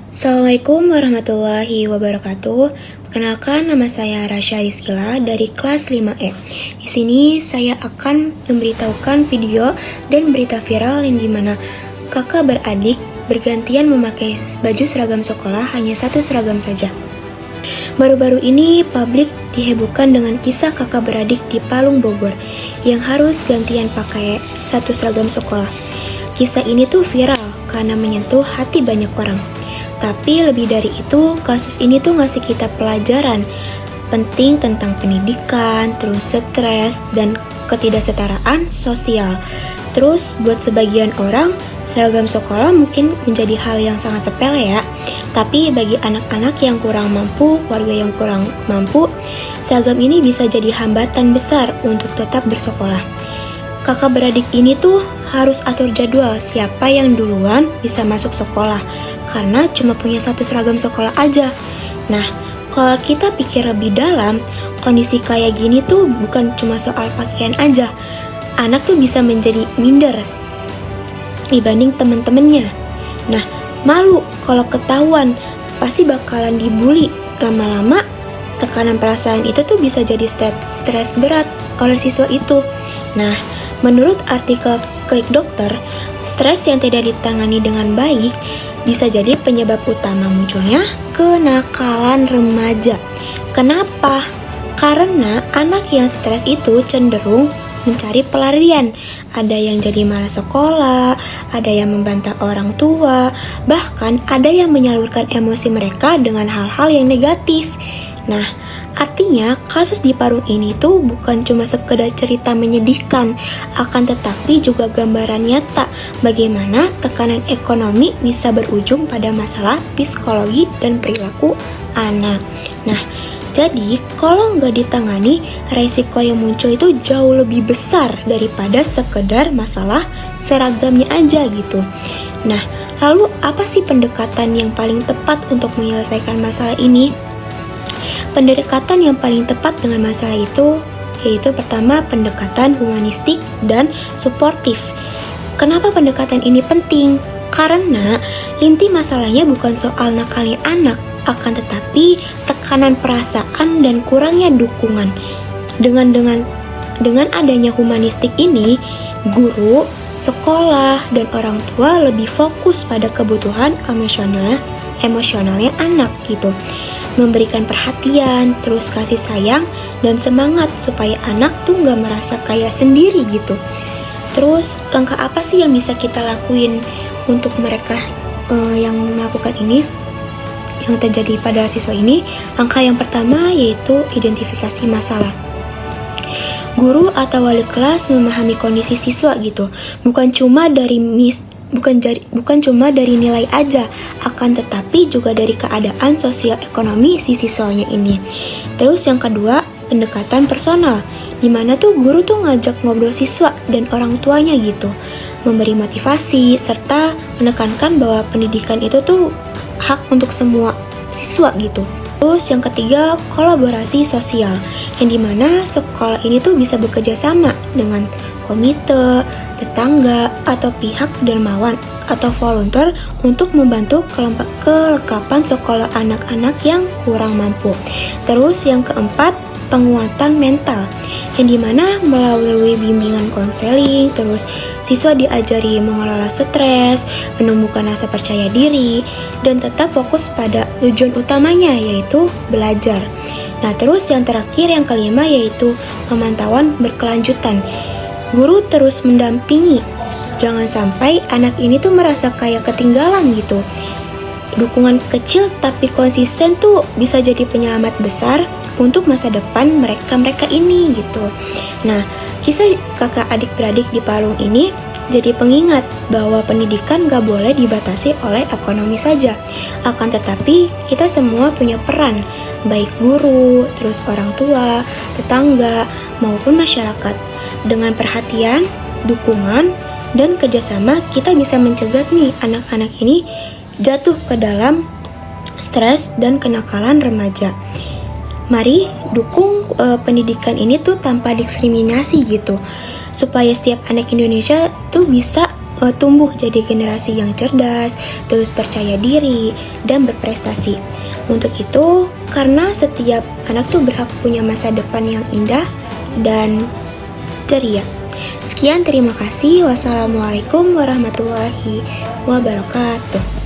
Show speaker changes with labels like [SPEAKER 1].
[SPEAKER 1] Assalamualaikum warahmatullahi wabarakatuh. Perkenalkan, nama saya Rasya Rizkila dari kelas 5E. Di sini saya akan memberitahukan video dan berita viral yang dimana kakak beradik bergantian memakai baju seragam sekolah, hanya satu seragam saja. Baru-baru ini publik dihebohkan dengan kisah kakak beradik di Palung, Bogor yang harus gantian pakai satu seragam sekolah. Kisah ini tuh viral karena menyentuh hati banyak orang. Tapi lebih dari itu, kasus ini tuh ngasih kita pelajaran penting tentang pendidikan, terus stres, dan ketidaksetaraan sosial. Terus buat sebagian orang, seragam sekolah mungkin menjadi hal yang sangat sepele ya. Tapi bagi anak-anak yang kurang mampu, keluarga yang kurang mampu, seragam ini bisa jadi hambatan besar untuk tetap bersekolah. Kakak beradik ini tuh harus atur jadwal siapa yang duluan bisa masuk sekolah, karena cuma punya satu seragam sekolah aja. Nah, kalau kita pikir lebih dalam, kondisi kayak gini tuh bukan cuma soal pakaian aja. Anak tuh bisa menjadi minder dibanding teman-temannya. Nah, malu kalau ketahuan, pasti bakalan dibully. Lama-lama, tekanan perasaan itu tuh bisa jadi stres berat oleh siswa itu. Nah, menurut artikel Klik Dokter, stres yang tidak ditangani dengan baik bisa jadi penyebab utama munculnya kenakalan remaja. Kenapa? Karena anak yang stres itu cenderung mencari pelarian. Ada yang jadi malas sekolah, ada yang membantah orang tua, bahkan ada yang menyalurkan emosi mereka dengan hal-hal yang negatif. Nah, artinya kasus di Parung ini tuh bukan cuma sekedar cerita menyedihkan, akan tetapi juga gambaran nyata bagaimana tekanan ekonomi bisa berujung pada masalah psikologi dan perilaku anak. Nah, jadi kalau nggak ditangani, resiko yang muncul itu jauh lebih besar daripada sekedar masalah seragamnya aja gitu. Nah, lalu apa sih pendekatan yang paling tepat untuk menyelesaikan masalah ini? Pendekatan yang paling tepat dengan masalah itu yaitu pertama, pendekatan humanistik dan suportif. Kenapa pendekatan ini penting? Karena inti masalahnya bukan soal nakalnya anak, akan tetapi tekanan perasaan dan kurangnya dukungan. Dengan adanya humanistik ini, guru, sekolah, dan orang tua lebih fokus pada kebutuhan emosionalnya anak gitu. Memberikan perhatian, terus kasih sayang dan semangat supaya anak tuh gak merasa kayak sendiri gitu. Terus langkah apa sih yang bisa kita lakuin untuk mereka yang melakukan ini, yang terjadi pada siswa ini? Langkah yang pertama yaitu identifikasi masalah. Guru atau wali kelas memahami kondisi siswa gitu, bukan cuma dari nilai aja, akan tetapi juga dari keadaan sosial ekonomi si siswanya ini. Terus yang kedua, pendekatan personal, dimana tuh guru tuh ngajak ngobrol siswa dan orang tuanya gitu, memberi motivasi serta menekankan bahwa pendidikan itu tuh hak untuk semua siswa gitu. Terus yang ketiga, kolaborasi sosial, yang dimana sekolah ini tuh bisa bekerja sama dengan komite, tetangga, atau pihak dermawan atau volunteer untuk membantu kelengkapan sekolah anak-anak yang kurang mampu. Terus yang keempat, penguatan mental, yang dimana melalui bimbingan konseling, terus siswa diajari mengelola stres, menumbuhkan rasa percaya diri, dan tetap fokus pada tujuan utamanya yaitu belajar. Nah, terus yang terakhir, yang kelima, yaitu pemantauan berkelanjutan. Guru terus mendampingi, jangan sampai anak ini tuh merasa kayak ketinggalan gitu. Dukungan kecil tapi konsisten tuh bisa jadi penyelamat besar untuk masa depan mereka ini gitu. Nah, kisah kakak adik-beradik di Palung ini jadi pengingat bahwa pendidikan gak boleh dibatasi oleh ekonomi saja. Akan tetapi kita semua punya peran, baik guru, terus orang tua, tetangga, maupun masyarakat. Dengan perhatian, dukungan, dan kerjasama kita bisa mencegah nih anak-anak ini jatuh ke dalam stres dan kenakalan remaja. Mari dukung pendidikan ini tuh tanpa diskriminasi gitu. supaya setiap anak Indonesia tuh bisa tumbuh jadi generasi yang cerdas, terus percaya diri, dan berprestasi. Untuk itu, karena setiap anak tuh berhak punya masa depan yang indah dan ceria. Sekian, terima kasih. Wassalamualaikum warahmatullahi wabarakatuh.